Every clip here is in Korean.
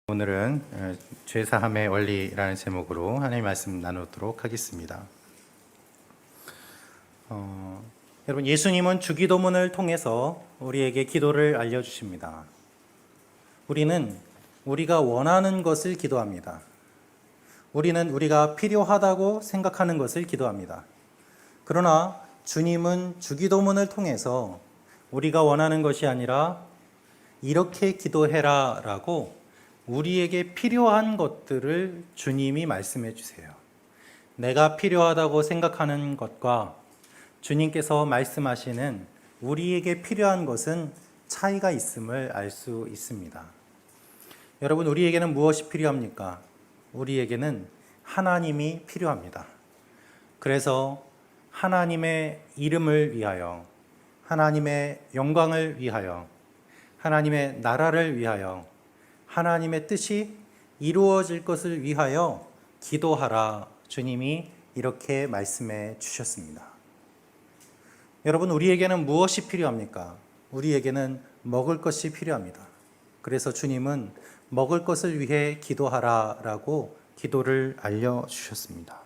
오늘은 죄사함의 원리라는 제목으로 하나님의 말씀 나누도록 하겠습니다. 여러분, 예수님은 주기도문을 통해서 우리에게 기도를 알려주십니다. 우리는 우리가 원하는 것을 기도합니다. 우리는 우리가 필요하다고 생각하는 것을 기도합니다. 그러나 주님은 주기도문을 통해서 우리가 원하는 것이 아니라 이렇게 기도해라 라고 우리에게 필요한 것들을 주님이 말씀해 주세요. 내가 필요하다고 생각하는 것과 주님께서 말씀하시는 우리에게 필요한 것은 차이가 있음을 알 수 있습니다. 여러분, 우리에게는 무엇이 필요합니까? 우리에게는 하나님이 필요합니다. 그래서 하나님의 이름을 위하여, 하나님의 영광을 위하여, 하나님의 나라를 위하여, 하나님의 뜻이 이루어질 것을 위하여 기도하라, 주님이 이렇게 말씀해 주셨습니다. 여러분, 우리에게는 무엇이 필요합니까? 우리에게는 먹을 것이 필요합니다. 그래서 주님은 먹을 것을 위해 기도하라 라고 기도를 알려주셨습니다.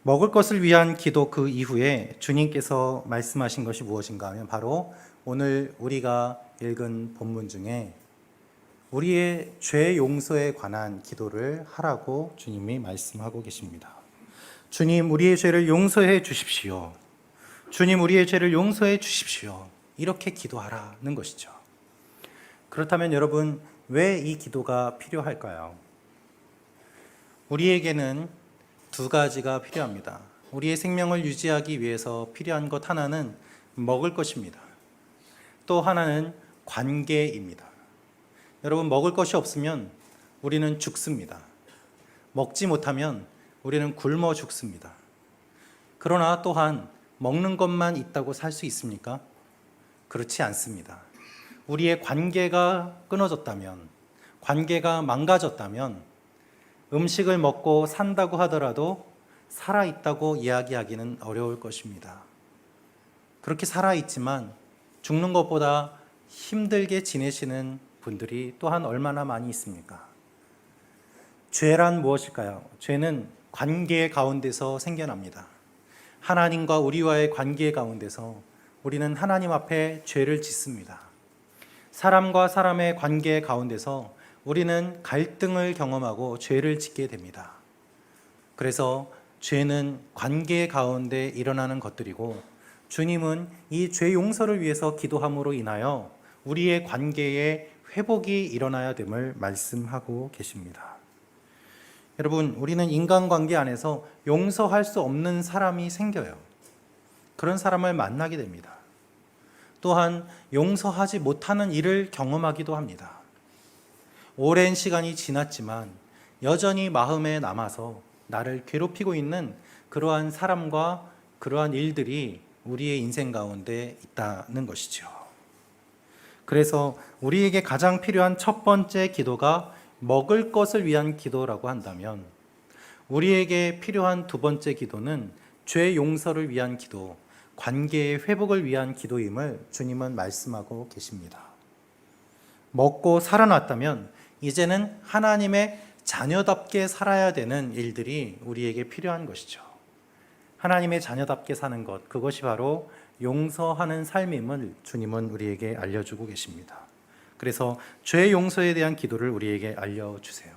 먹을 것을 위한 기도 그 이후에 주님께서 말씀하신 것이 무엇인가 하면 바로 오늘 우리가 읽은 본문 중에 우리의 죄 용서에 관한 기도를 하라고 주님이 말씀하고 계십니다. 주님, 우리의 죄를 용서해 주십시오. 주님, 우리의 죄를 용서해 주십시오. 이렇게 기도하라는 것이죠. 그렇다면 여러분, 왜 이 기도가 필요할까요? 우리에게는 두 가지가 필요합니다. 우리의 생명을 유지하기 위해서 필요한 것 하나는 먹을 것입니다. 또 하나는 관계입니다. 여러분, 먹을 것이 없으면 우리는 죽습니다. 먹지 못하면 우리는 굶어 죽습니다. 그러나 또한 먹는 것만 있다고 살 수 있습니까? 그렇지 않습니다. 우리의 관계가 끊어졌다면, 관계가 망가졌다면 음식을 먹고 산다고 하더라도 살아있다고 이야기하기는 어려울 것입니다. 그렇게 살아있지만 죽는 것보다 힘들게 지내시는 분들이 또한 얼마나 많이 있습니까? 죄란 무엇일까요? 죄는 관계 가운데서 생겨납니다. 하나님과 우리와의 관계 가운데서 우리는 하나님 앞에 죄를 짓습니다. 사람과 사람의 관계 가운데서 우리는 갈등을 경험하고 죄를 짓게 됩니다. 그래서 죄는 관계 가운데 일어나는 것들이고, 주님은 이 죄 용서를 위해서 기도함으로 인하여 우리의 관계에 회복이 일어나야 됨을 말씀하고 계십니다. 여러분, 우리는 인간관계 안에서 용서할 수 없는 사람이 생겨요. 그런 사람을 만나게 됩니다. 또한 용서하지 못하는 일을 경험하기도 합니다. 오랜 시간이 지났지만 여전히 마음에 남아서 나를 괴롭히고 있는 그러한 사람과 그러한 일들이 우리의 인생 가운데 있다는 것이죠. 그래서 우리에게 가장 필요한 첫 번째 기도가 먹을 것을 위한 기도라고 한다면, 우리에게 필요한 두 번째 기도는 죄 용서를 위한 기도, 관계의 회복을 위한 기도임을 주님은 말씀하고 계십니다. 먹고 살아났다면 이제는 하나님의 자녀답게 살아야 되는 일들이 우리에게 필요한 것이죠. 하나님의 자녀답게 사는 것, 그것이 바로 용서하는 삶임을 주님은 우리에게 알려주고 계십니다. 그래서 죄 용서에 대한 기도를 우리에게 알려주세요.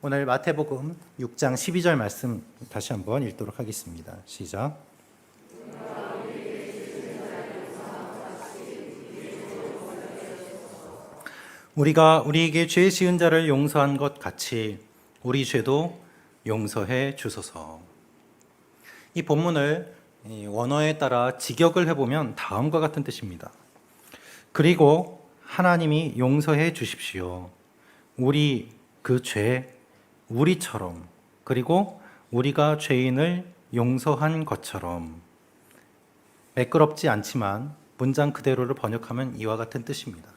오늘 마태복음 6장 12절 말씀 다시 한번 읽도록 하겠습니다. 시작. 우리가 우리에게 죄 지은 자를 용서한 것 같이 우리 죄도 용서해 주소서. 이 본문을 원어에 따라 직역을 해보면 다음과 같은 뜻입니다. 그리고 하나님이 용서해 주십시오. 우리 그 죄, 우리처럼, 그리고 우리가 죄인을 용서한 것처럼. 매끄럽지 않지만 문장 그대로를 번역하면 이와 같은 뜻입니다.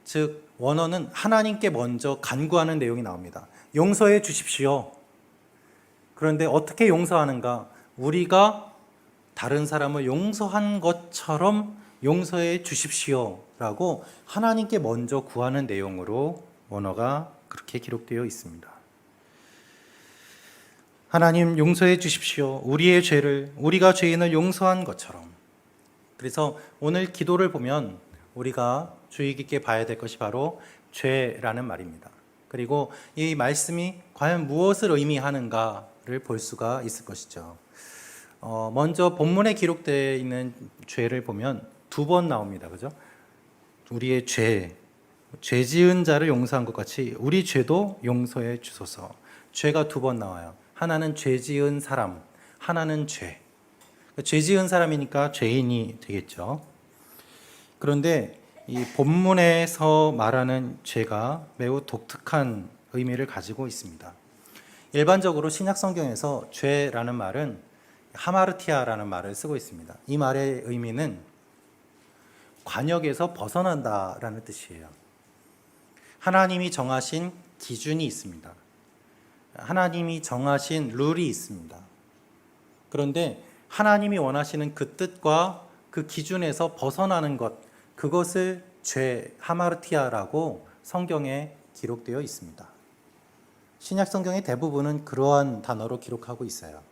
즉, 원어는 하나님께 먼저 간구하는 내용이 나옵니다. 용서해 주십시오. 그런데 어떻게 용서하는가? 우리가 다른 사람을 용서한 것처럼 용서해 주십시오 라고 하나님께 먼저 구하는 내용으로 원어가 그렇게 기록되어 있습니다. 하나님 용서해 주십시오. 우리의 죄를 우리가 죄인을 용서한 것처럼. 그래서 오늘 기도를 보면 우리가 주의 깊게 봐야 될 것이 바로 죄라는 말입니다. 그리고 이 말씀이 과연 무엇을 의미하는가를 볼 수가 있을 것이죠. 먼저 본문에 기록되어 있는 죄를 보면 2번 나옵니다. 그죠? 우리의 죄 지은 자를 용서한 것 같이 우리 죄도 용서해 주소서. 죄가 2번 나와요. 하나는 죄 지은 사람, 하나는 죄. 죄 지은 사람이니까 죄인이 되겠죠. 그런데 이 본문에서 말하는 죄가 매우 독특한 의미를 가지고 있습니다. 일반적으로 신약 성경에서 죄라는 말은 하마르티아라는 말을 쓰고 있습니다. 이 말의 의미는 관역에서 벗어난다라는 뜻이에요. 하나님이 정하신 기준이 있습니다. 하나님이 정하신 룰이 있습니다. 그런데 하나님이 원하시는 그 뜻과 그 기준에서 벗어나는 것, 그것을 죄, 하마르티아라고 성경에 기록되어 있습니다. 신약 성경의 대부분은 그러한 단어로 기록하고 있어요.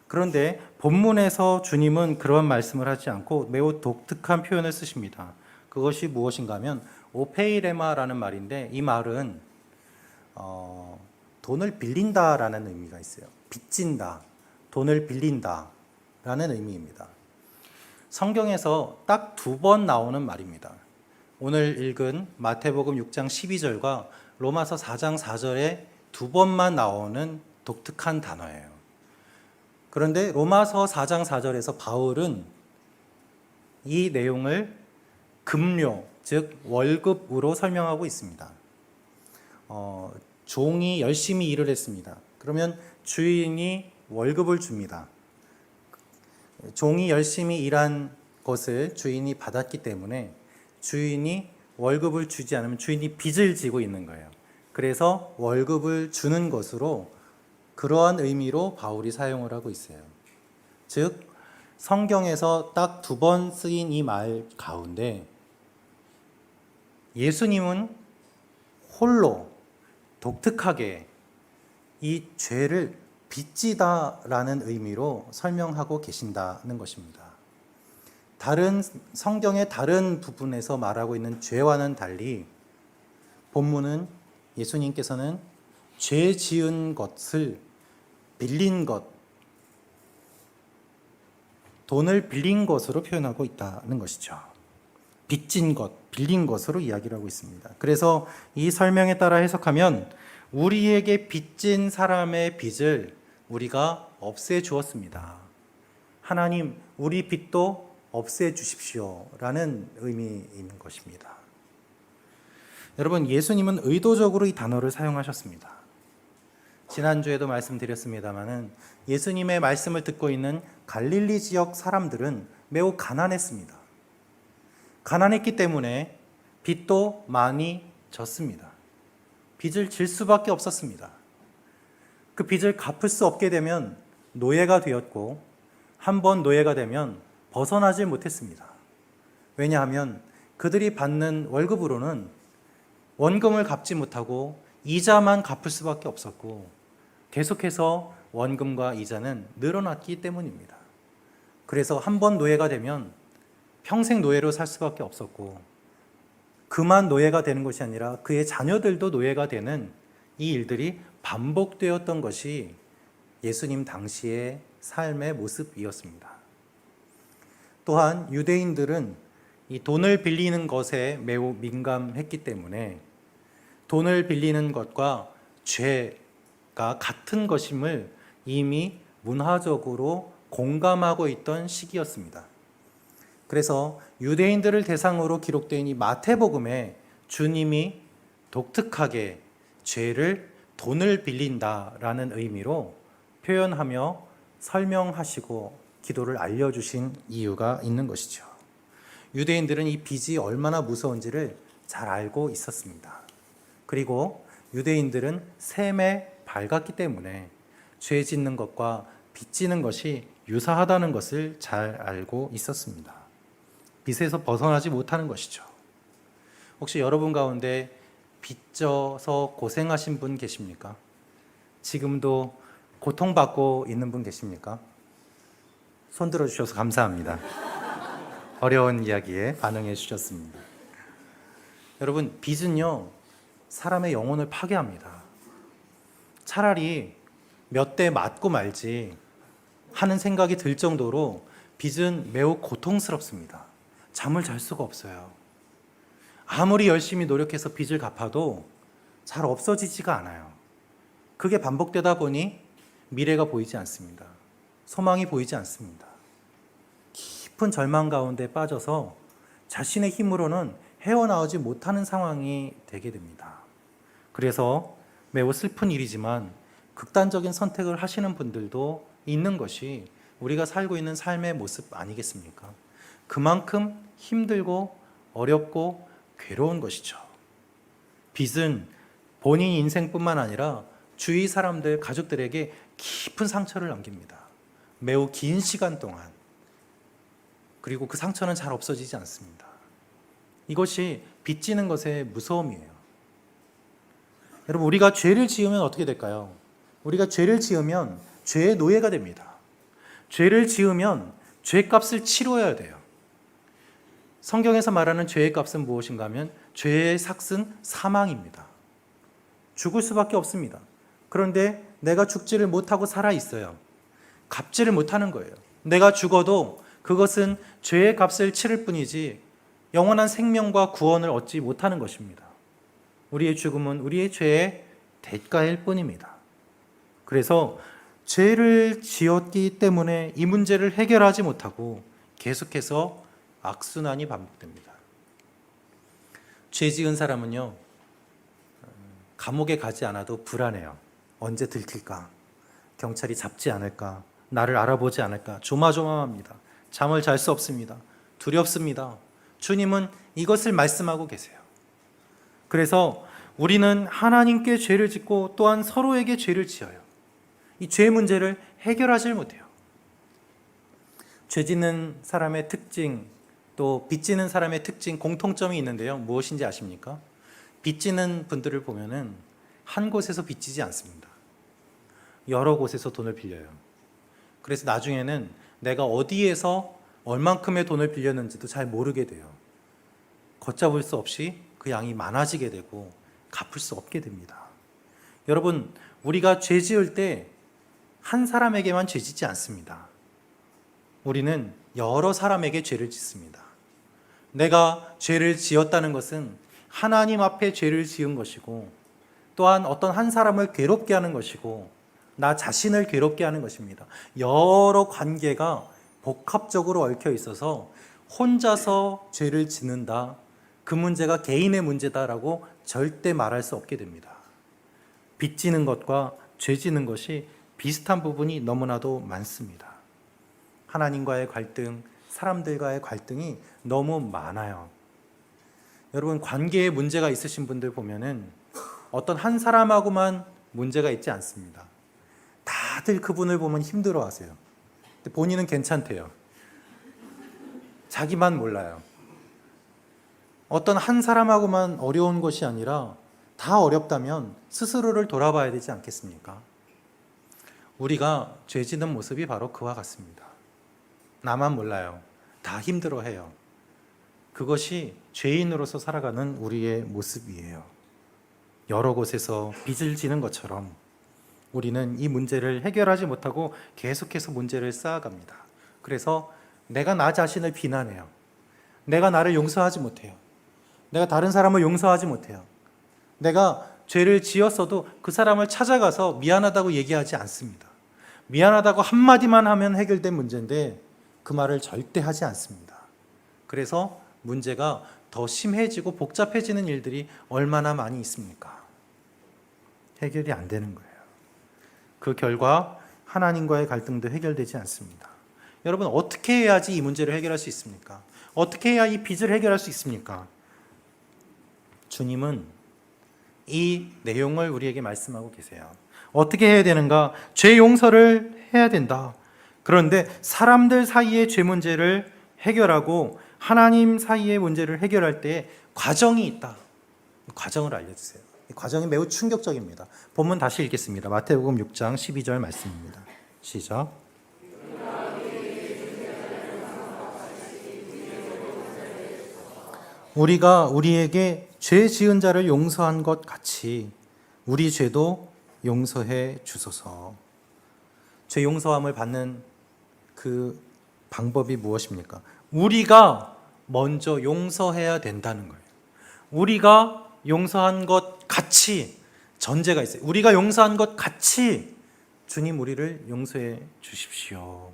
그런데 본문에서 주님은 그런 말씀을 하지 않고 매우 독특한 표현을 쓰십니다. 그것이 무엇인가 하면 오페이레마라는 말인데, 이 말은 돈을 빌린다라는 의미가 있어요. 빚진다, 돈을 빌린다라는 의미입니다. 성경에서 딱 2번 나오는 말입니다. 오늘 읽은 마태복음 6장 12절과 로마서 4장 4절에 2번만 나오는 독특한 단어예요. 그런데 로마서 4장 4절에서 바울은 이 내용을 급료, 즉 월급으로 설명하고 있습니다. 종이 열심히 일을 했습니다. 그러면 주인이 월급을 줍니다. 종이 열심히 일한 것을 주인이 받았기 때문에 주인이 월급을 주지 않으면 주인이 빚을 지고 있는 거예요. 그래서 월급을 주는 것으로, 그러한 의미로 바울이 사용을 하고 있어요. 즉 성경에서 딱 2번 쓰인 이 말 가운데 예수님은 홀로 독특하게 이 죄를 빚지다라는 의미로 설명하고 계신다는 것입니다. 다른 성경의 다른 부분에서 말하고 있는 죄와는 달리 본문은 예수님께서는 죄 지은 것을 빌린 것, 돈을 빌린 것으로 표현하고 있다는 것이죠. 빚진 것, 빌린 것으로 이야기를 하고 있습니다. 그래서 이 설명에 따라 해석하면 우리에게 빚진 사람의 빚을 우리가 없애 주었습니다. 하나님, 우리 빚도 없애 주십시오 라는 의미인 것입니다. 여러분, 예수님은 의도적으로 이 단어를 사용하셨습니다. 지난주에도 말씀드렸습니다마는 예수님의 말씀을 듣고 있는 갈릴리 지역 사람들은 매우 가난했습니다. 가난했기 때문에 빚도 많이 졌습니다. 빚을 질 수밖에 없었습니다. 그 빚을 갚을 수 없게 되면 노예가 되었고, 한번 노예가 되면 벗어나질 못했습니다. 왜냐하면 그들이 받는 월급으로는 원금을 갚지 못하고 이자만 갚을 수밖에 없었고, 계속해서 원금과 이자는 늘어났기 때문입니다. 그래서 한번 노예가 되면 평생 노예로 살 수밖에 없었고, 그만 노예가 되는 것이 아니라 그의 자녀들도 노예가 되는 이 일들이 반복되었던 것이 예수님 당시의 삶의 모습이었습니다. 또한 유대인들은 이 돈을 빌리는 것에 매우 민감했기 때문에 돈을 빌리는 것과 죄가 같은 것임을 이미 문화적으로 공감하고 있던 시기였습니다. 그래서 유대인들을 대상으로 기록된 이 마태복음에 주님이 독특하게 죄를 돈을 빌린다라는 의미로 표현하며 설명하시고 기도를 알려주신 이유가 있는 것이죠. 유대인들은 이 빚이 얼마나 무서운지를 잘 알고 있었습니다. 그리고 유대인들은 셈에 밝았기 때문에 죄 짓는 것과 빚 지는 것이 유사하다는 것을 잘 알고 있었습니다. 빚에서 벗어나지 못하는 것이죠. 혹시 여러분 가운데 빚져서 고생하신 분 계십니까? 지금도 고통받고 있는 분 계십니까? 손 들어주셔서 감사합니다. 어려운 이야기에 반응해 주셨습니다. 여러분, 빚은요, 사람의 영혼을 파괴합니다. 차라리 몇 대 맞고 말지 하는 생각이 들 정도로 빚은 매우 고통스럽습니다. 잠을 잘 수가 없어요. 아무리 열심히 노력해서 빚을 갚아도 잘 없어지지가 않아요. 그게 반복되다 보니 미래가 보이지 않습니다. 소망이 보이지 않습니다. 깊은 절망 가운데 빠져서 자신의 힘으로는 헤어나오지 못하는 상황이 되게 됩니다. 그래서 매우 슬픈 일이지만 극단적인 선택을 하시는 분들도 있는 것이 우리가 살고 있는 삶의 모습 아니겠습니까? 그만큼 힘들고 어렵고 괴로운 것이죠. 빚은 본인 인생뿐만 아니라 주위 사람들, 가족들에게 깊은 상처를 남깁니다. 매우 긴 시간 동안. 그리고 그 상처는 잘 없어지지 않습니다. 이것이 빚지는 것의 무서움이에요. 여러분, 우리가 죄를 지으면 어떻게 될까요? 우리가 죄를 지으면 죄의 노예가 됩니다. 죄를 지으면 죄값을 치러야 돼요. 성경에서 말하는 죄의 값은 무엇인가 하면 죄의 삭은 사망입니다. 죽을 수밖에 없습니다. 그런데 내가 죽지를 못하고 살아 있어요. 갚지를 못하는 거예요. 내가 죽어도 그것은 죄의 값을 치를 뿐이지 영원한 생명과 구원을 얻지 못하는 것입니다. 우리의 죽음은 우리의 죄의 대가일 뿐입니다. 그래서 죄를 지었기 때문에 이 문제를 해결하지 못하고 계속해서 악순환이 반복됩니다. 죄 지은 사람은요, 감옥에 가지 않아도 불안해요. 언제 들킬까? 경찰이 잡지 않을까? 나를 알아보지 않을까? 조마조마합니다. 잠을 잘 수 없습니다. 두렵습니다. 주님은 이것을 말씀하고 계세요. 그래서 우리는 하나님께 죄를 짓고 또한 서로에게 죄를 지어요. 이 죄 문제를 해결하지 못해요. 죄 짓는 사람의 특징, 또 빚지는 사람의 특징, 공통점이 있는데요. 무엇인지 아십니까? 빚지는 분들을 보면은 한 곳에서 빚지지 않습니다. 여러 곳에서 돈을 빌려요. 그래서 나중에는 내가 어디에서 얼만큼의 돈을 빌렸는지도 잘 모르게 돼요. 걷잡을 수 없이 그 양이 많아지게 되고 갚을 수 없게 됩니다. 여러분, 우리가 죄 지을 때 한 사람에게만 죄 짓지 않습니다. 우리는 여러 사람에게 죄를 짓습니다. 내가 죄를 지었다는 것은 하나님 앞에 죄를 지은 것이고, 또한 어떤 한 사람을 괴롭게 하는 것이고, 나 자신을 괴롭게 하는 것입니다. 여러 관계가 복합적으로 얽혀 있어서 혼자서 죄를 짓는다, 그 문제가 개인의 문제다라고 절대 말할 수 없게 됩니다. 빚지는 것과 죄 지는 것이 비슷한 부분이 너무나도 많습니다. 하나님과의 갈등, 사람들과의 갈등이 너무 많아요. 여러분, 관계에 문제가 있으신 분들 보면은 어떤 한 사람하고만 문제가 있지 않습니다. 다들 그분을 보면 힘들어 하세요. 근데 본인은 괜찮대요. 자기만 몰라요. 어떤 한 사람하고만 어려운 것이 아니라 다 어렵다면 스스로를 돌아봐야 되지 않겠습니까? 우리가 죄 짓는 모습이 바로 그와 같습니다. 나만 몰라요. 다 힘들어해요. 그것이 죄인으로서 살아가는 우리의 모습이에요. 여러 곳에서 빚을 지는 것처럼 우리는 이 문제를 해결하지 못하고 계속해서 문제를 쌓아갑니다. 그래서 내가 나 자신을 비난해요. 내가 나를 용서하지 못해요. 내가 다른 사람을 용서하지 못해요. 내가 죄를 지었어도 그 사람을 찾아가서 미안하다고 얘기하지 않습니다. 미안하다고 한마디만 하면 해결된 문제인데 그 말을 절대 하지 않습니다. 그래서 문제가 더 심해지고 복잡해지는 일들이 얼마나 많이 있습니까? 해결이 안 되는 거예요. 그 결과 하나님과의 갈등도 해결되지 않습니다. 여러분, 어떻게 해야지 이 문제를 해결할 수 있습니까? 어떻게 해야 이 빚을 해결할 수 있습니까? 주님은 이 내용을 우리에게 말씀하고 계세요. 어떻게 해야 되는가? 죄 용서를 해야 된다. 그런데 사람들 사이의 죄 문제를 해결하고 하나님 사이의 문제를 해결할 때 과정이 있다. 과정을 알려주세요. 이 과정이 매우 충격적입니다. 본문 다시 읽겠습니다. 마태복음 6장 12절 말씀입니다. 시작. 우리가 우리에게 죄 지은 자를 용서한 것 같이 우리 죄도 용서해 주소서. 죄 용서함을 받는 그 방법이 무엇입니까? 우리가 먼저 용서해야 된다는 거예요. 우리가 용서한 것 같이, 전제가 있어요. 우리가 용서한 것 같이 주님 우리를 용서해 주십시오.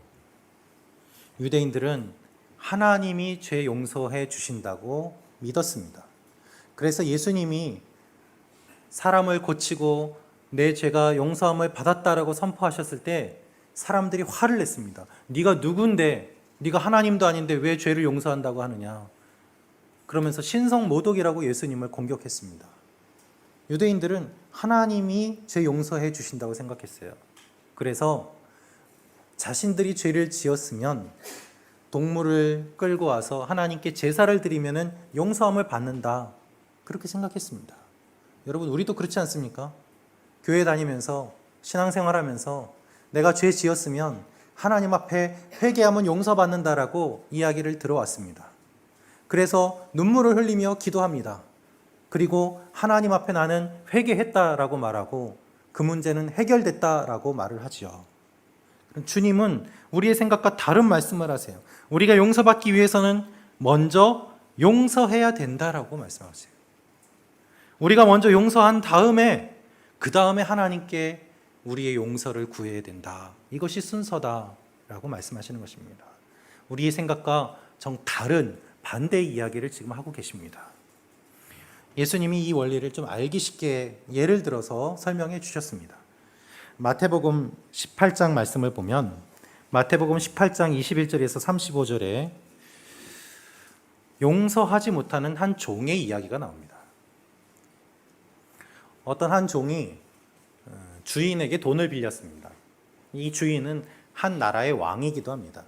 유대인들은 하나님이 죄 용서해 주신다고 믿었습니다. 그래서 예수님이 사람을 고치고 내 죄가 용서함을 받았다라고 선포하셨을 때 사람들이 화를 냈습니다. 네가 누군데, 네가 하나님도 아닌데 왜 죄를 용서한다고 하느냐. 그러면서 신성모독이라고 예수님을 공격했습니다. 유대인들은 하나님이 죄 용서해 주신다고 생각했어요. 그래서 자신들이 죄를 지었으면 동물을 끌고 와서 하나님께 제사를 드리면 용서함을 받는다, 그렇게 생각했습니다. 여러분, 우리도 그렇지 않습니까? 교회 다니면서 신앙생활하면서 내가 죄 지었으면 하나님 앞에 회개하면 용서받는다라고 이야기를 들어왔습니다. 그래서 눈물을 흘리며 기도합니다. 그리고 하나님 앞에 나는 회개했다라고 말하고 그 문제는 해결됐다라고 말을 하죠. 주님은 우리의 생각과 다른 말씀을 하세요. 우리가 용서받기 위해서는 먼저 용서해야 된다라고 말씀하세요. 우리가 먼저 용서한 다음에 그 다음에 하나님께 우리의 용서를 구해야 된다. 이것이 순서다라고 말씀하시는 것입니다. 우리의 생각과 정 다른 반대의 이야기를 지금 하고 계십니다. 예수님이 이 원리를 좀 알기 쉽게 예를 들어서 설명해 주셨습니다. 마태복음 18장 말씀을 보면 마태복음 18장 21절에서 35절에 용서하지 못하는 한 종의 이야기가 나옵니다. 어떤 한 종이 주인에게 돈을 빌렸습니다. 이 주인은 한 나라의 왕이기도 합니다.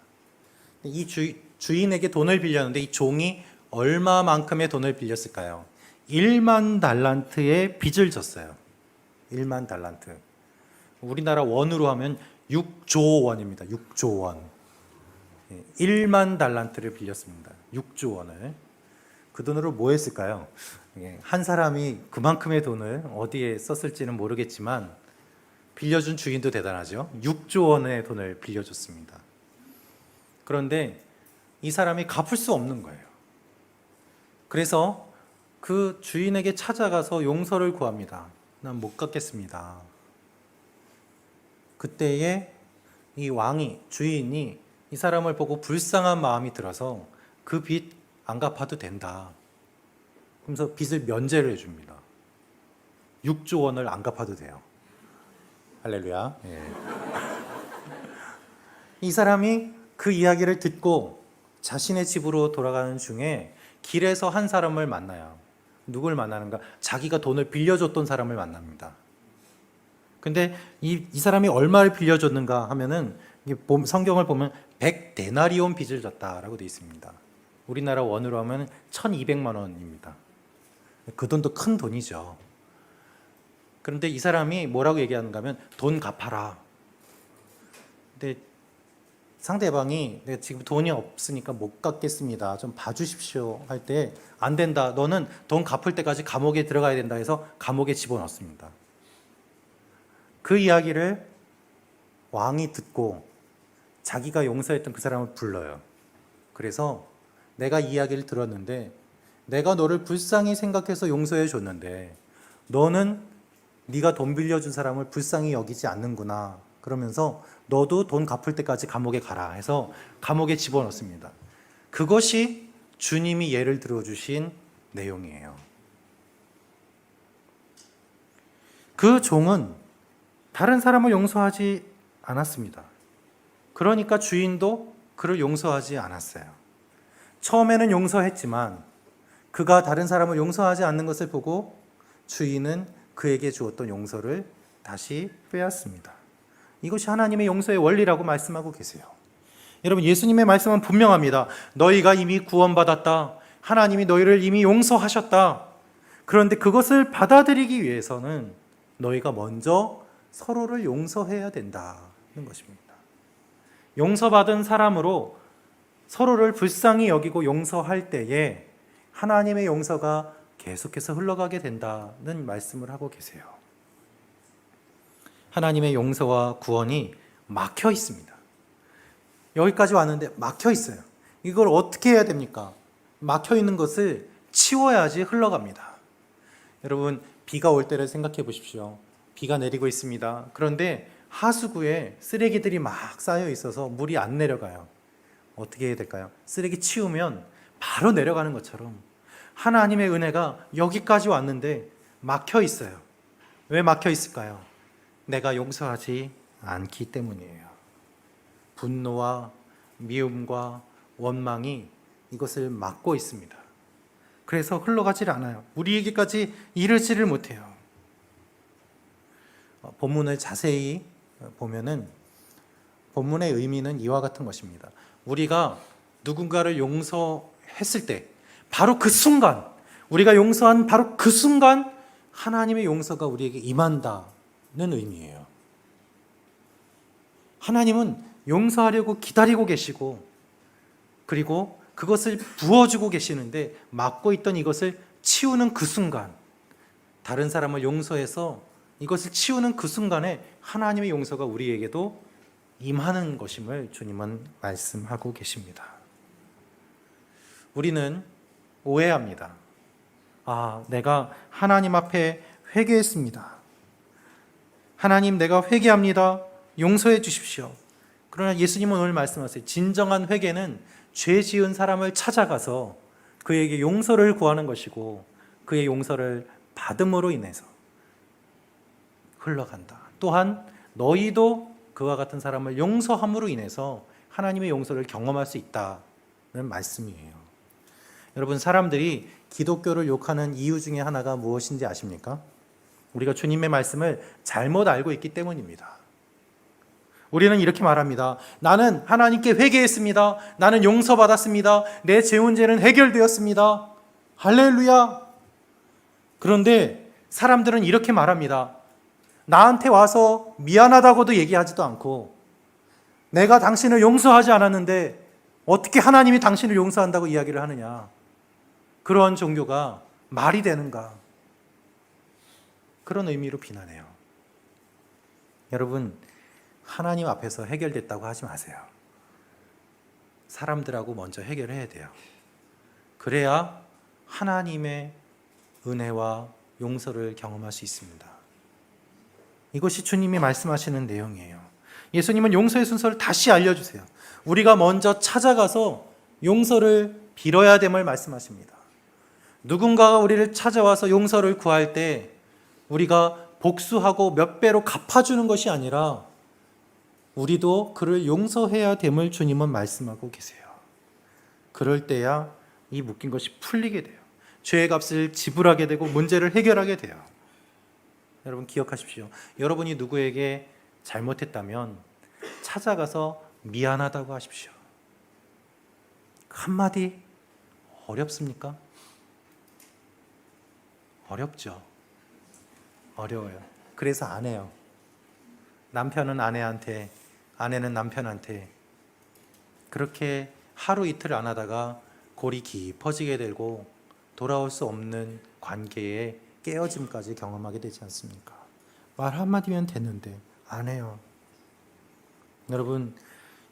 이 주인에게 돈을 빌렸는데 이 종이 얼마만큼의 돈을 빌렸을까요? 1만 달란트의 빚을 졌어요. 1만 달란트. 우리나라 원으로 하면 6조 원입니다. 6조 원. 1만 달란트를 빌렸습니다. 6조 원을. 그 돈으로 뭐 했을까요? 한 사람이 그만큼의 돈을 어디에 썼을지는 모르겠지만 빌려준 주인도 대단하죠. 6조 원의 돈을 빌려줬습니다. 그런데 이 사람이 갚을 수 없는 거예요. 그래서 그 주인에게 찾아가서 용서를 구합니다. 난 못 갚겠습니다. 그때에 이 왕이, 주인이 이 사람을 보고 불쌍한 마음이 들어서 그 빚 안 갚아도 된다. 그러면서 빚을 면제를 해줍니다. 6조 원을 안 갚아도 돼요. 할렐루야. 예. 이 사람이 그 이야기를 듣고 자신의 집으로 돌아가는 중에 길에서 한 사람을 만나요. 누굴 만나는가? 자기가 돈을 빌려줬던 사람을 만납니다. 근데 이 사람이 얼마를 빌려줬는가 하면은 성경을 보면 100데나리온 빚을 졌다라고 되어 있습니다. 우리나라 원으로 하면 1200만 원입니다. 그 돈도 큰 돈이죠. 그런데 이 사람이 뭐라고 얘기하는가 하면 돈 갚아라. 근데 상대방이 내가 지금 돈이 없으니까 못 갚겠습니다. 좀 봐주십시오 할 때 안 된다. 너는 돈 갚을 때까지 감옥에 들어가야 된다 해서 감옥에 집어넣습니다. 그 이야기를 왕이 듣고 자기가 용서했던 그 사람을 불러요. 그래서 내가 이야기를 들었는데 내가 너를 불쌍히 생각해서 용서해 줬는데 너는 네가 돈 빌려준 사람을 불쌍히 여기지 않는구나. 그러면서 너도 돈 갚을 때까지 감옥에 가라 해서 감옥에 집어넣습니다. 그것이 주님이 예를 들어주신 내용이에요. 그 종은 다른 사람을 용서하지 않았습니다. 그러니까 주인도 그를 용서하지 않았어요. 처음에는 용서했지만 그가 다른 사람을 용서하지 않는 것을 보고 주인은 그에게 주었던 용서를 다시 빼앗습니다. 이것이 하나님의 용서의 원리라고 말씀하고 계세요. 여러분, 예수님의 말씀은 분명합니다. 너희가 이미 구원받았다. 하나님이 너희를 이미 용서하셨다. 그런데 그것을 받아들이기 위해서는 너희가 먼저 서로를 용서해야 된다는 것입니다. 용서받은 사람으로 서로를 불쌍히 여기고 용서할 때에 하나님의 용서가 계속해서 흘러가게 된다는 말씀을 하고 계세요. 하나님의 용서와 구원이 막혀 있습니다. 여기까지 왔는데 막혀 있어요. 이걸 어떻게 해야 됩니까? 막혀 있는 것을 치워야지 흘러갑니다. 여러분, 비가 올 때를 생각해 보십시오. 비가 내리고 있습니다. 그런데 하수구에 쓰레기들이 막 쌓여 있어서 물이 안 내려가요. 어떻게 해야 될까요? 쓰레기 치우면 바로 내려가는 것처럼 하나님의 은혜가 여기까지 왔는데 막혀 있어요. 왜 막혀 있을까요? 내가 용서하지 않기 때문이에요. 분노와 미움과 원망이 이것을 막고 있습니다. 그래서 흘러가질 않아요. 우리에게까지 이르지를 못해요. 본문을 자세히 보면은 본문의 의미는 이와 같은 것입니다. 우리가 누군가를 용서했을 때 바로 그 순간, 우리가 용서한 바로 그 순간 하나님의 용서가 우리에게 임한다는 의미예요. 하나님은 용서하려고 기다리고 계시고 그리고 그것을 부어주고 계시는데 막고 있던 이것을 치우는 그 순간, 다른 사람을 용서해서 이것을 치우는 그 순간에 하나님의 용서가 우리에게도 임하는 것임을 주님은 말씀하고 계십니다. 우리는 오해합니다. 내가 하나님 앞에 회개했습니다. 하나님, 내가 회개합니다. 용서해 주십시오. 그러나 예수님은 오늘 말씀하세요. 진정한 회개는 죄 지은 사람을 찾아가서 그에게 용서를 구하는 것이고 그의 용서를 받음으로 인해서 흘러간다. 또한 너희도 그와 같은 사람을 용서함으로 인해서 하나님의 용서를 경험할 수 있다는 말씀이에요. 여러분, 사람들이 기독교를 욕하는 이유 중에 하나가 무엇인지 아십니까? 우리가 주님의 말씀을 잘못 알고 있기 때문입니다. 우리는 이렇게 말합니다. 나는 하나님께 회개했습니다. 나는 용서받았습니다. 내 죄문제는 해결되었습니다. 할렐루야. 그런데 사람들은 이렇게 말합니다. 나한테 와서 미안하다고도 얘기하지도 않고 내가 당신을 용서하지 않았는데 어떻게 하나님이 당신을 용서한다고 이야기를 하느냐. 그런 종교가 말이 되는가. 그런 의미로 비난해요. 여러분, 하나님 앞에서 해결됐다고 하지 마세요. 사람들하고 먼저 해결해야 돼요. 그래야 하나님의 은혜와 용서를 경험할 수 있습니다. 이것이 주님이 말씀하시는 내용이에요. 예수님은 용서의 순서를 다시 알려주세요. 우리가 먼저 찾아가서 용서를 빌어야 됨을 말씀하십니다. 누군가가 우리를 찾아와서 용서를 구할 때 우리가 복수하고 몇 배로 갚아주는 것이 아니라 우리도 그를 용서해야 됨을 주님은 말씀하고 계세요. 그럴 때야 이 묶인 것이 풀리게 돼요. 죄의 값을 지불하게 되고 문제를 해결하게 돼요. 여러분, 기억하십시오. 여러분이 누구에게 잘못했다면 찾아가서 미안하다고 하십시오. 한마디 어렵습니까? 어렵죠. 어려워요. 그래서 안 해요. 남편은 아내한테, 아내는 남편한테 그렇게 하루 이틀 안 하다가 골이 깊어지게 되고 돌아올 수 없는 관계의 깨어짐까지 경험하게 되지 않습니까? 말 한마디면 됐는데 안 해요. 여러분,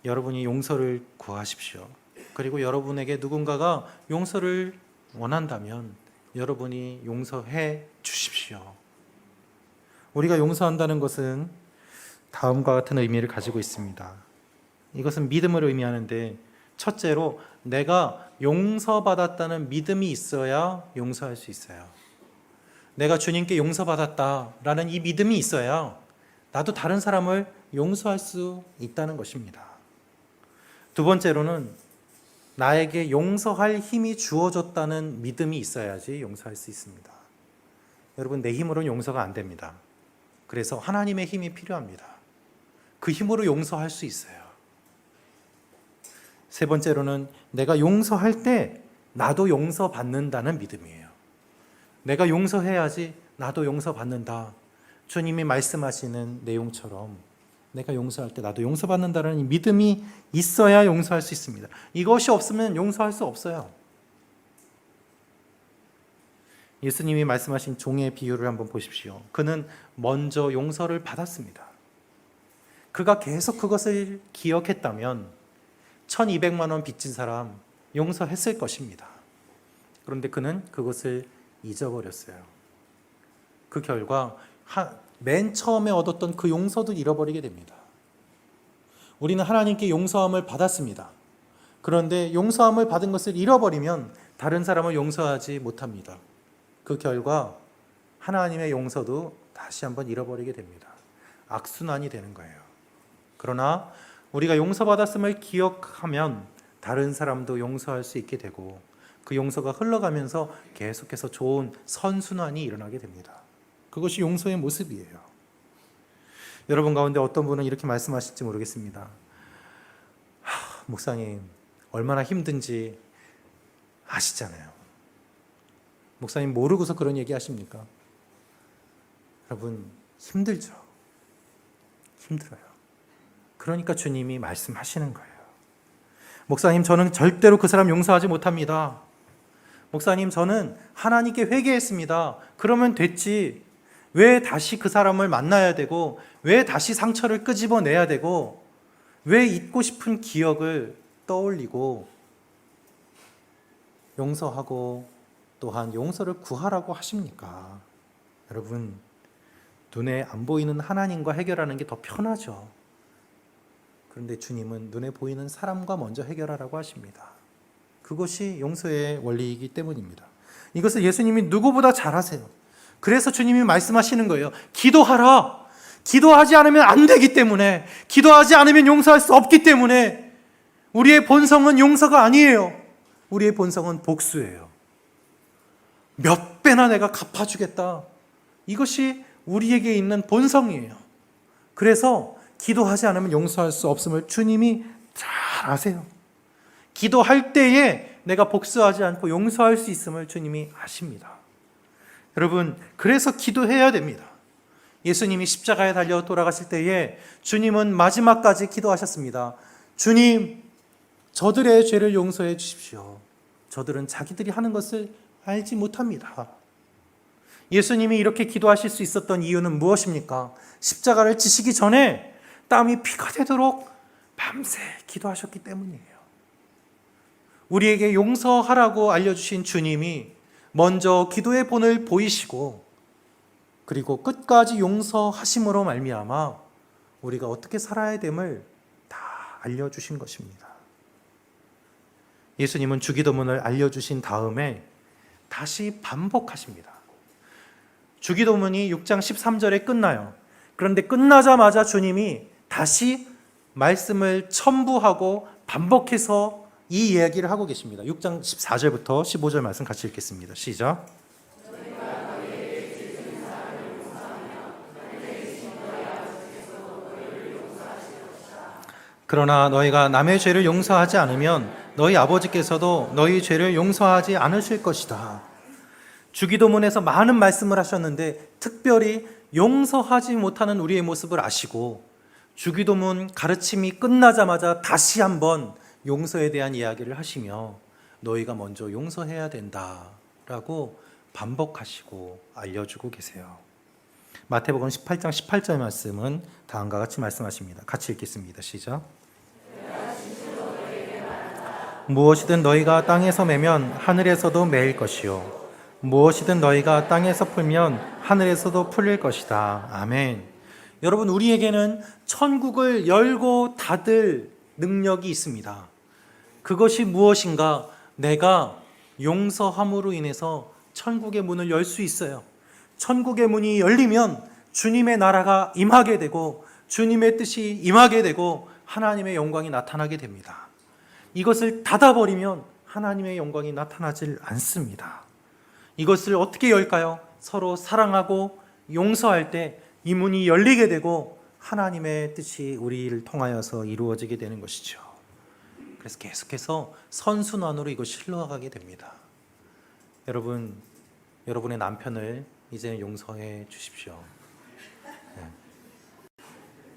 여러분이 용서를 구하십시오. 그리고 여러분에게 누군가가 용서를 원한다면 여러분이 용서해 주십시오. 우리가 용서한다는 것은 다음과 같은 의미를 가지고 있습니다. 이것은 믿음을 의미하는데 첫째로 내가 용서받았다는 믿음이 있어야 용서할 수 있어요. 내가 주님께 용서받았다라는 이 믿음이 있어야 나도 다른 사람을 용서할 수 있다는 것입니다. 두 번째로는 나에게 용서할 힘이 주어졌다는 믿음이 있어야지 용서할 수 있습니다. 여러분, 내 힘으로는 용서가 안 됩니다. 그래서 하나님의 힘이 필요합니다. 그 힘으로 용서할 수 있어요. 세 번째로는 내가 용서할 때 나도 용서받는다는 믿음이에요. 내가 용서해야지 나도 용서받는다. 주님이 말씀하시는 내용처럼 내가 용서할 때 나도 용서받는다는 믿음이 있어야 용서할 수 있습니다. 이것이 없으면 용서할 수 없어요. 예수님이 말씀하신 종의 비유를 한번 보십시오. 그는 먼저 용서를 받았습니다. 그가 계속 그것을 기억했다면 1200만 원 빚진 사람 용서했을 것입니다. 그런데 그는 그것을 잊어버렸어요. 그 결과 맨 처음에 얻었던 그 용서도 잃어버리게 됩니다. 우리는 하나님께 용서함을 받았습니다. 그런데 용서함을 받은 것을 잃어버리면 다른 사람을 용서하지 못합니다. 그 결과 하나님의 용서도 다시 한번 잃어버리게 됩니다. 악순환이 되는 거예요. 그러나 우리가 용서받았음을 기억하면 다른 사람도 용서할 수 있게 되고 그 용서가 흘러가면서 계속해서 좋은 선순환이 일어나게 됩니다. 그것이 용서의 모습이에요. 여러분 가운데 어떤 분은 이렇게 말씀하실지 모르겠습니다. 목사님, 얼마나 힘든지 아시잖아요. 목사님 모르고서 그런 얘기 하십니까? 여러분 힘들죠. 힘들어요. 그러니까 주님이 말씀하시는 거예요. 목사님, 저는 절대로 그 사람 용서하지 못합니다. 목사님, 저는 하나님께 회개했습니다. 그러면 됐지. 왜 다시 그 사람을 만나야 되고, 왜 다시 상처를 끄집어내야 되고, 왜 잊고 싶은 기억을 떠올리고 용서하고 또한 용서를 구하라고 하십니까? 여러분, 눈에 안 보이는 하나님과 해결하는 게 더 편하죠. 그런데 주님은 눈에 보이는 사람과 먼저 해결하라고 하십니다. 그것이 용서의 원리이기 때문입니다. 이것을 예수님이 누구보다 잘 아세요. 그래서 주님이 말씀하시는 거예요. 기도하라. 기도하지 않으면 안 되기 때문에, 기도하지 않으면 용서할 수 없기 때문에 우리의 본성은 용서가 아니에요. 우리의 본성은 복수예요. 몇 배나 내가 갚아주겠다. 이것이 우리에게 있는 본성이에요. 그래서 기도하지 않으면 용서할 수 없음을 주님이 잘 아세요. 기도할 때에 내가 복수하지 않고 용서할 수 있음을 주님이 아십니다. 여러분, 그래서 기도해야 됩니다. 예수님이 십자가에 달려 돌아가실 때에 주님은 마지막까지 기도하셨습니다. 주님, 저들의 죄를 용서해 주십시오. 저들은 자기들이 하는 것을 알지 못합니다. 예수님이 이렇게 기도하실 수 있었던 이유는 무엇입니까? 십자가를 지시기 전에 땀이 피가 되도록 밤새 기도하셨기 때문이에요. 우리에게 용서하라고 알려주신 주님이 먼저 기도의 본을 보이시고 그리고 끝까지 용서하심으로 말미암아 우리가 어떻게 살아야 됨을 다 알려주신 것입니다. 예수님은 주기도문을 알려주신 다음에 다시 반복하십니다. 주기도문이 6장 13절에 끝나요. 그런데 끝나자마자 주님이 다시 말씀을 첨부하고 반복해서 이 이야기를 하고 계십니다. 6장 14절부터 15절 말씀 같이 읽겠습니다. 시작. 그러나 너희가 남의 죄를 용서하지 않으면 너희 아버지께서도 너희 죄를 용서하지 않으실 것이다. 주기도문에서 많은 말씀을 하셨는데 특별히 용서하지 못하는 우리의 모습을 아시고 주기도문 가르침이 끝나자마자 다시 한번 용서에 대한 이야기를 하시며 너희가 먼저 용서해야 된다라고 반복하시고 알려주고 계세요. 마태복음 18장 18절 말씀은 다음과 같이 말씀하십니다. 같이 읽겠습니다. 시작. 무엇이든 너희가 땅에서 매면 하늘에서도 매일 것이요 무엇이든 너희가 땅에서 풀면 하늘에서도 풀릴 것이다. 아멘. 여러분, 우리에게는 천국을 열고 닫을 능력이 있습니다. 그것이 무엇인가? 내가 용서함으로 인해서 천국의 문을 열 수 있어요. 천국의 문이 열리면 주님의 나라가 임하게 되고 주님의 뜻이 임하게 되고 하나님의 영광이 나타나게 됩니다. 이것을 닫아버리면 하나님의 영광이 나타나질 않습니다. 이것을 어떻게 열까요? 서로 사랑하고 용서할 때 이 문이 열리게 되고 하나님의 뜻이 우리를 통하여서 이루어지게 되는 것이죠. 그래서 계속해서 선순환으로 이것이 흘러가게 됩니다. 여러분, 여러분의 남편을 이제는 용서해 주십시오. 네.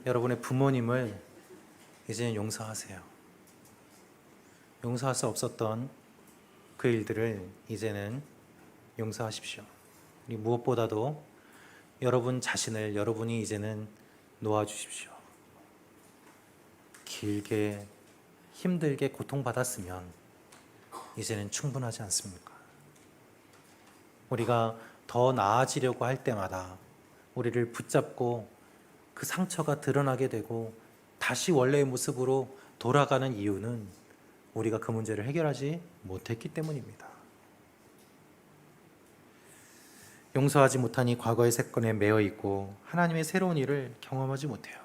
여러분의 부모님을 이제는 용서하세요. 용서할 수 없었던 그 일들을 이제는 용서하십시오. 그리고 무엇보다도 여러분 자신을 여러분이 이제는 놓아주십시오. 길게 힘들게 고통받았으면 이제는 충분하지 않습니까? 우리가 더 나아지려고 할 때마다 우리를 붙잡고 그 상처가 드러나게 되고 다시 원래의 모습으로 돌아가는 이유는 우리가 그 문제를 해결하지 못했기 때문입니다. 용서하지 못한 이 과거의 사건에 매여 있고 하나님의 새로운 일을 경험하지 못해요.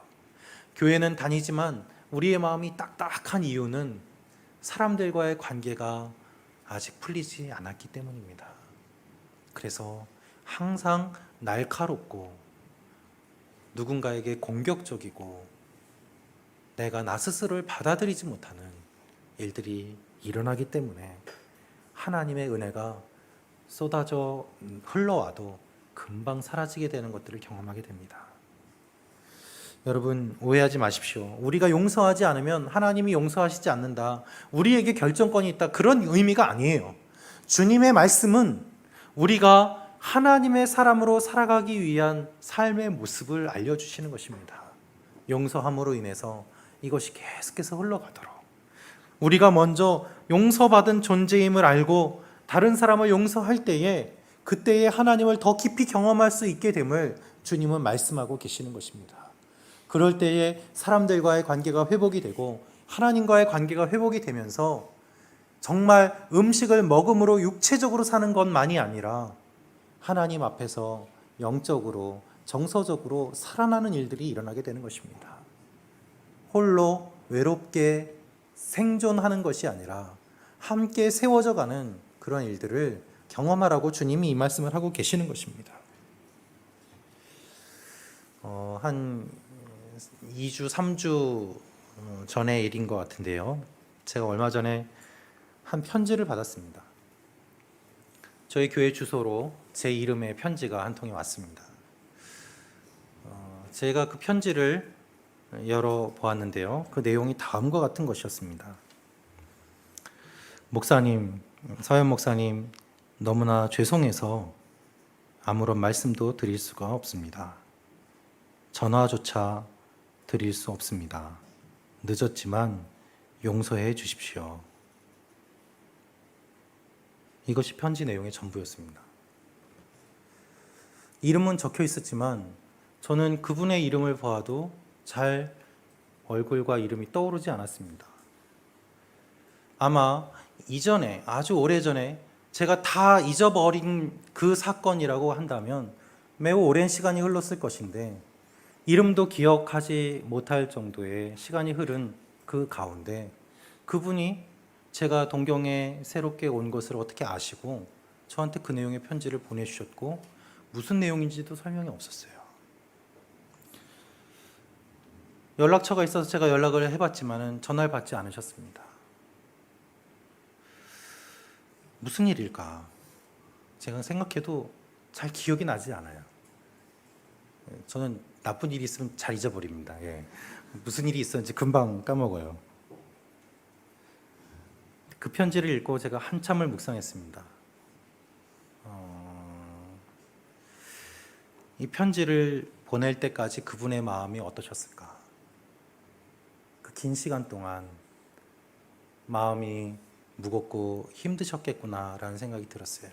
교회는 다니지만 우리의 마음이 딱딱한 이유는 사람들과의 관계가 아직 풀리지 않았기 때문입니다. 그래서 항상 날카롭고 누군가에게 공격적이고 내가 나 스스로를 받아들이지 못하는 일들이 일어나기 때문에 하나님의 은혜가 쏟아져 흘러와도 금방 사라지게 되는 것들을 경험하게 됩니다. 여러분 오해하지 마십시오. 우리가 용서하지 않으면 하나님이 용서하시지 않는다, 우리에게 결정권이 있다, 그런 의미가 아니에요. 주님의 말씀은 우리가 하나님의 사람으로 살아가기 위한 삶의 모습을 알려주시는 것입니다. 용서함으로 인해서 이것이 계속해서 흘러가도록 우리가 먼저 용서받은 존재임을 알고 다른 사람을 용서할 때에 그때의 하나님을 더 깊이 경험할 수 있게 됨을 주님은 말씀하고 계시는 것입니다. 그럴 때에 사람들과의 관계가 회복이 되고 하나님과의 관계가 회복이 되면서 정말 음식을 먹음으로 육체적으로 사는 것만이 아니라 하나님 앞에서 영적으로 정서적으로 살아나는 일들이 일어나게 되는 것입니다. 홀로 외롭게 생존하는 것이 아니라 함께 세워져 가는 그런 일들을 경험하라고 주님이 이 말씀을 하고 계시는 것입니다. 한 2주, 3주 전의 일인 것 같은데요. 제가 얼마 전에 한 편지를 받았습니다. 저희 교회 주소로 제 이름의 편지가 한 통이 왔습니다. 제가 그 편지를 열어보았는데요. 그 내용이 다음과 같은 것이었습니다. 목사님, 서현 목사님, 너무나 죄송해서 아무런 말씀도 드릴 수가 없습니다. 전화조차 드릴 수 없습니다. 늦었지만 용서해 주십시오. 이것이 편지 내용의 전부였습니다. 이름은 적혀 있었지만 저는 그분의 이름을 보아도 잘 얼굴과 이름이 떠오르지 않았습니다. 아마 이전에, 아주 오래전에 제가 다 잊어버린 그 사건이라고 한다면 매우 오랜 시간이 흘렀을 것인데 이름도 기억하지 못할 정도의 시간이 흐른 그 가운데 그분이 제가 동경에 새롭게 온 것을 어떻게 아시고 저한테 그 내용의 편지를 보내주셨고 무슨 내용인지도 설명이 없었어요. 연락처가 있어서 제가 연락을 해봤지만 전화를 받지 않으셨습니다. 무슨 일일까? 제가 생각해도 잘 기억이 나지 않아요. 저는 나쁜 일이 있으면 잘 잊어버립니다. 무슨 일이 있었는지 금방 까먹어요. 그 편지를 읽고 제가 한참을 묵상했습니다. 이 편지를 보낼 때까지 그분의 마음이 어떠셨을까? 그 긴 시간 동안 마음이 무겁고 힘드셨겠구나라는 생각이 들었어요.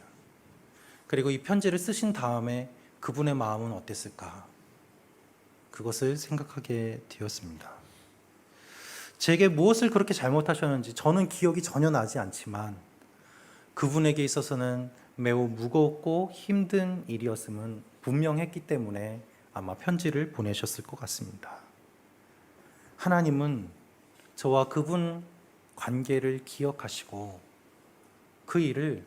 그리고 이 편지를 쓰신 다음에 그분의 마음은 어땠을까? 그것을 생각하게 되었습니다. 제게 무엇을 그렇게 잘못하셨는지 저는 기억이 전혀 나지 않지만 그분에게 있어서는 매우 무겁고 힘든 일이었음은 분명했기 때문에 아마 편지를 보내셨을 것 같습니다. 하나님은 저와 그분 관계를 기억하시고 그 일을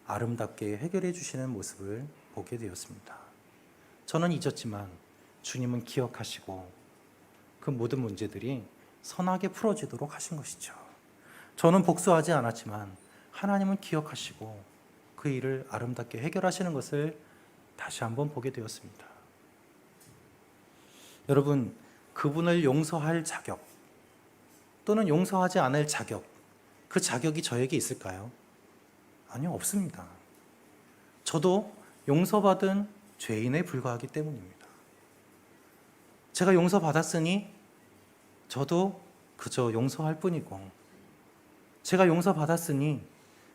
아름답게 해결해 주시는 모습을 보게 되었습니다. 저는 잊었지만 주님은 기억하시고 그 모든 문제들이 선하게 풀어지도록 하신 것이죠. 저는 복수하지 않았지만 하나님은 기억하시고 그 그 일을 아름답게 해결하시는 것을 다시 한번 보게 되었습니다. 여러분, 그분을 용서할 자격 또는 용서하지 않을 자격, 그 자격이 저에게 있을까요? 아니요, 없습니다. 저도 용서받은 죄인에 불과하기 때문입니다. 제가 용서받았으니 저도 그저 용서할 뿐이고, 제가 용서받았으니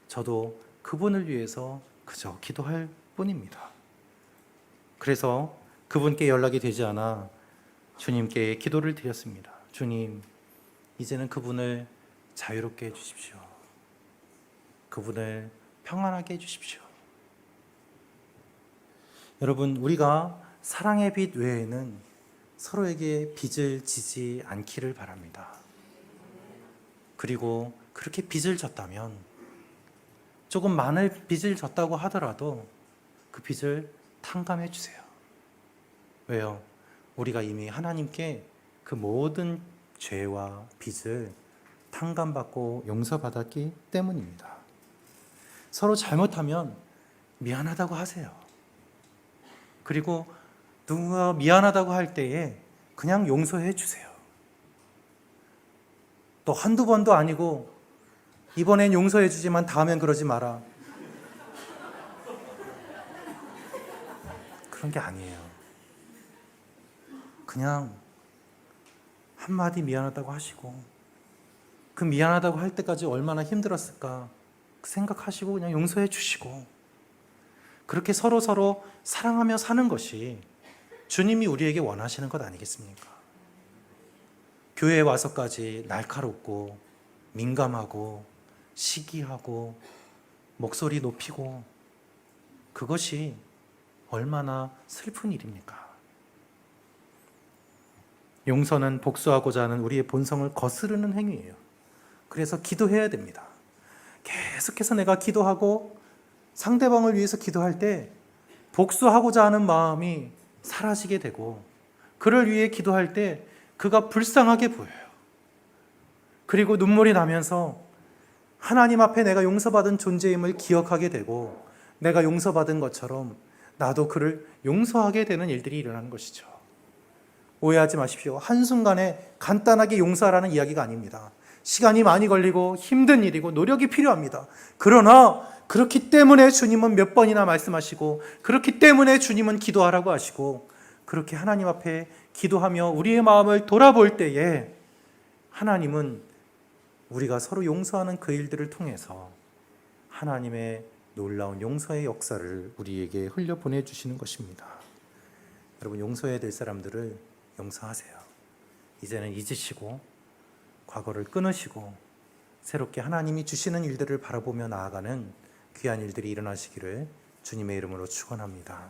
저도 그분을 위해서 그저 기도할 뿐입니다. 그래서 그분께 연락이 되지 않아 주님께 기도를 드렸습니다. 주님, 이제는 그분을 자유롭게 해주십시오. 그분을 평안하게 해주십시오. 여러분, 우리가 사랑의 빚 외에는 서로에게 빚을 지지 않기를 바랍니다. 그리고 그렇게 빚을 졌다면, 조금 많은 빚을 졌다고 하더라도 그 빚을 탕감해 주세요. 왜요? 우리가 이미 하나님께 그 모든 죄와 빚을 탕감받고 용서받았기 때문입니다. 서로 잘못하면 미안하다고 하세요. 그리고 누군가 미안하다고 할 때에 그냥 용서해 주세요. 또 한두 번도 아니고 이번엔 용서해 주지만 다음엔 그러지 마라, 그런 게 아니에요. 그냥 한마디 미안하다고 하시고, 그 미안하다고 할 때까지 얼마나 힘들었을까 생각하시고 그냥 용서해 주시고, 그렇게 서로 사랑하며 사는 것이 주님이 우리에게 원하시는 것 아니겠습니까? 교회에 와서까지 날카롭고 민감하고 시기하고 목소리 높이고, 그것이 얼마나 슬픈 일입니까? 용서는 복수하고자 하는 우리의 본성을 거스르는 행위예요. 그래서 기도해야 됩니다. 계속해서 내가 기도하고 상대방을 위해서 기도할 때 복수하고자 하는 마음이 사라지게 되고, 그를 위해 기도할 때 그가 불쌍하게 보여요. 그리고 눈물이 나면서 하나님 앞에 내가 용서받은 존재임을 기억하게 되고, 내가 용서받은 것처럼 나도 그를 용서하게 되는 일들이 일어나는 것이죠. 오해하지 마십시오. 한순간에 간단하게 용서하라는 이야기가 아닙니다. 시간이 많이 걸리고 힘든 일이고 노력이 필요합니다. 그러나 그렇기 때문에 주님은 몇 번이나 말씀하시고, 그렇기 때문에 주님은 기도하라고 하시고, 그렇게 하나님 앞에 기도하며 우리의 마음을 돌아볼 때에 하나님은 우리가 서로 용서하는 그 일들을 통해서 하나님의 놀라운 용서의 역사를 우리에게 흘려보내 주시는 것입니다. 여러분, 용서해야 될 사람들을 용서하세요. 이제는 잊으시고 과거를 끊으시고 새롭게 하나님이 주시는 일들을 바라보며 나아가는 귀한 일들이 일어나시기를 주님의 이름으로 축원합니다.